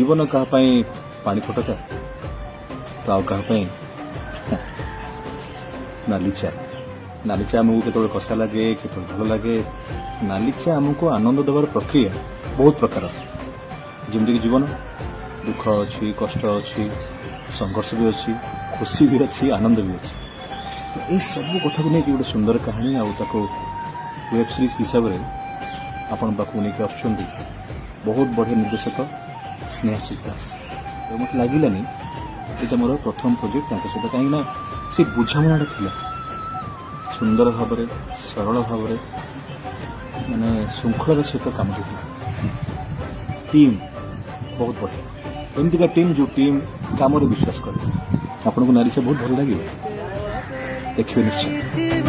जीवन कहा पानी फटका तो आउ कहा नाली चा आमको केत कषा लगे केत भल लगे नाली चा आमको आनंद देवार प्रक्रिया बहुत प्रकार जमीक जीवन दुख अच्छी कष्ट अच्छी संघर्ष भी अच्छी खुशी भी अच्छी आनंद भी अच्छी ये सब कथा को लेकिन गोटे सुंदर कहानी आको वेब सीरीज हिसाब से आपण पाखु नहीं आसुँच बहुत बढ़िया निर्देशक स्नेहाशीष दास तो मत लगलानी ये मोर प्रथम प्रोजेक्ट सहित कहीं सी बुझामणा था सुंदर भाव सरल भाव माने श्रृंखलार सहित कम टीम बहुत बढ़िया एमती टीम जो टीम काम विश्वास करे आपन को नारी से बहुत भल लगे देखिए निश्चय।